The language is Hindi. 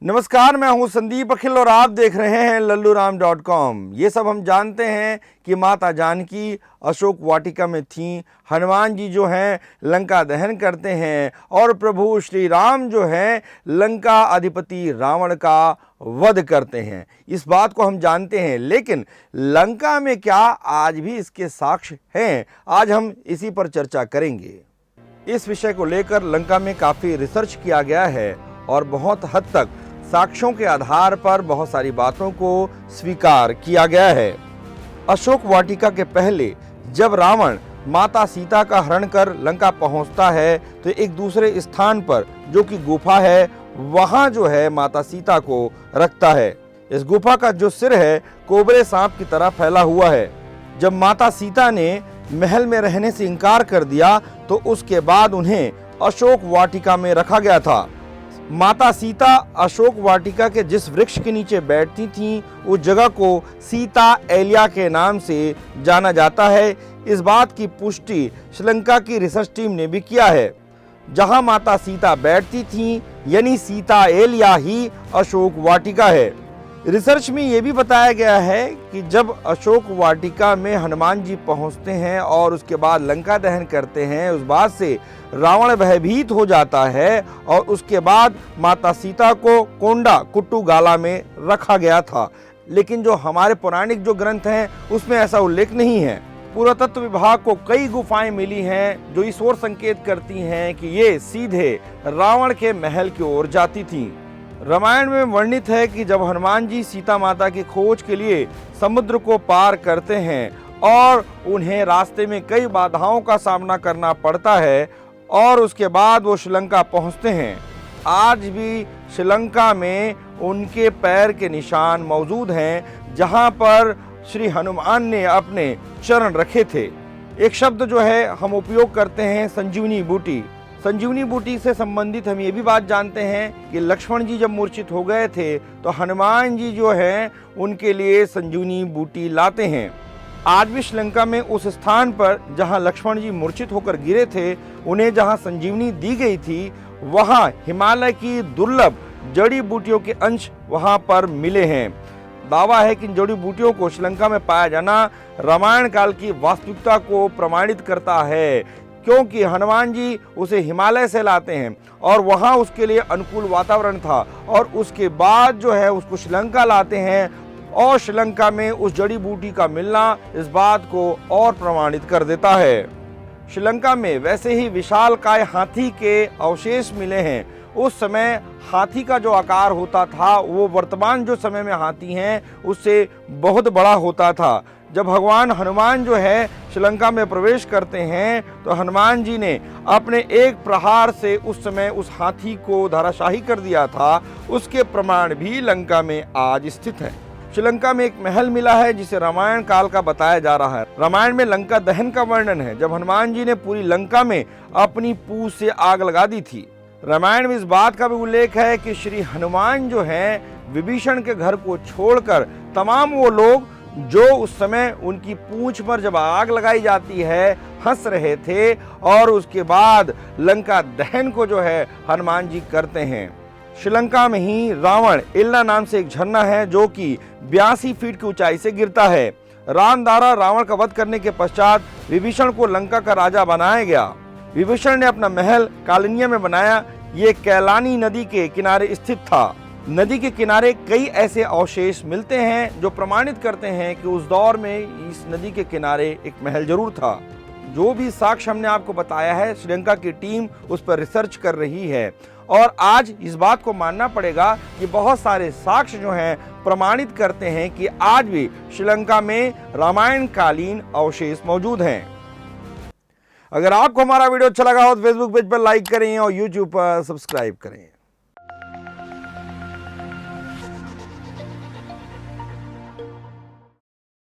नमस्कार, मैं हूं संदीप अखिल और आप देख रहे हैं लल्लूराम.com। ये सब हम जानते हैं कि माता जानकी अशोक वाटिका में थीं, हनुमान जी जो हैं लंका दहन करते हैं और प्रभु श्री राम जो हैं लंका अधिपति रावण का वध करते हैं। इस बात को हम जानते हैं, लेकिन लंका में क्या आज भी इसके साक्ष्य हैं? आज हम इसी पर चर्चा करेंगे। इस विषय को लेकर लंका में काफ़ी रिसर्च किया गया है और बहुत हद तक साक्ष्यों के आधार पर बहुत सारी बातों को स्वीकार किया गया है। अशोक वाटिका के पहले जब रावण माता सीता का हरण कर लंका पहुंचता है तो एक दूसरे स्थान पर जो कि गुफा है वहां जो है माता सीता को रखता है। इस गुफा का जो सिर है कोबरे सांप की तरह फैला हुआ है। जब माता सीता ने महल में रहने से इनकार कर दिया तो उसके बाद उन्हें अशोक वाटिका में रखा गया था। माता सीता अशोक वाटिका के जिस वृक्ष के नीचे बैठती थीं उस जगह को सीता एलिया के नाम से जाना जाता है। इस बात की पुष्टि श्रीलंका की रिसर्च टीम ने भी किया है। जहां माता सीता बैठती थीं यानी सीता एलिया ही अशोक वाटिका है। रिसर्च में ये भी बताया गया है कि जब अशोक वाटिका में हनुमान जी पहुंचते हैं और उसके बाद लंका दहन करते हैं, उस बात से रावण भयभीत हो जाता है और उसके बाद माता सीता को कोंडा कुट्टू गाला में रखा गया था। लेकिन जो हमारे पौराणिक जो ग्रंथ हैं उसमें ऐसा उल्लेख नहीं है। पुरातत्व विभाग को कई गुफाएं मिली हैं जो इस ओर संकेत करती हैं कि ये सीधे रावण के महल की ओर जाती थीं। रामायण में वर्णित है कि जब हनुमान जी सीता माता की खोज के लिए समुद्र को पार करते हैं और उन्हें रास्ते में कई बाधाओं का सामना करना पड़ता है और उसके बाद वो श्रीलंका पहुंचते हैं। आज भी श्रीलंका में उनके पैर के निशान मौजूद हैं जहां पर श्री हनुमान ने अपने चरण रखे थे। एक शब्द जो है हम उपयोग करते हैं संजीवनी बूटी। संजीवनी बूटी से संबंधित हम ये भी बात जानते हैं कि लक्ष्मण जी जब मूर्छित हो गए थे तो हनुमान जी जो हैं उनके लिए संजीवनी बूटी लाते हैं। आज भी श्रीलंका में उस स्थान पर जहां लक्ष्मण जी मूर्छित होकर गिरे थे उन्हें जहां संजीवनी दी गई थी वहां हिमालय की दुर्लभ जड़ी बूटियों के अंश वहां पर मिले हैं। दावा है कि इन जड़ी बूटियों को श्रीलंका में पाया जाना रामायण काल की वास्तविकता को प्रमाणित करता है, क्योंकि हनुमान जी उसे हिमालय से लाते हैं और वहां उसके लिए अनुकूल वातावरण था और उसके बाद जो है उसको श्रीलंका लाते हैं और श्रीलंका में उस जड़ी बूटी का मिलना इस बात को और प्रमाणित कर देता है। श्रीलंका में वैसे ही विशालकाय हाथी के अवशेष मिले हैं। उस समय हाथी का जो आकार होता था वो वर्तमान जो समय में हाथी हैं उससे बहुत बड़ा होता था। जब भगवान हनुमान जो है श्रीलंका में प्रवेश करते हैं तो हनुमान जी ने अपने एक प्रहार से उस समय उस हाथी को धराशाही कर दिया था। उसके प्रमाण भी लंका में आज स्थित है। श्रीलंका में एक महल मिला है जिसे रामायण काल का बताया जा रहा है। रामायण में लंका दहन का वर्णन है जब हनुमान जी ने पूरी लंका में अपनी पूंछ से आग लगा दी थी। रामायण में इस बात का भी उल्लेख है कि श्री हनुमान जो हैं विभीषण के घर को छोड़कर तमाम वो लोग जो उस समय उनकी पूंछ पर जब आग लगाई जाती है हंस रहे थे और उसके बाद लंका दहन को जो है हनुमान जी करते हैं। श्रीलंका में ही रावण इल्ला नाम से एक झरना है जो कि 82 फीट की ऊंचाई से गिरता है। राम द्वारा रावण का वध करने के पश्चात विभीषण को लंका का राजा बनाया गया। विभीषण ने अपना महल कालिनिया में बनाया। ये कैलानी नदी के किनारे स्थित था। नदी के किनारे कई ऐसे अवशेष मिलते हैं जो प्रमाणित करते हैं कि उस दौर में इस नदी के किनारे एक महल जरूर था। जो भी साक्ष्य हमने आपको बताया है श्रीलंका की टीम उस पर रिसर्च कर रही है और आज इस बात को मानना पड़ेगा कि बहुत सारे साक्ष्य जो हैं प्रमाणित करते हैं कि आज भी श्रीलंका में रामायण कालीन अवशेष मौजूद हैं। अगर आपको हमारा वीडियो अच्छा लगा हो तो फेसबुक पेज पर लाइक करें और यूट्यूब पर सब्सक्राइब करें।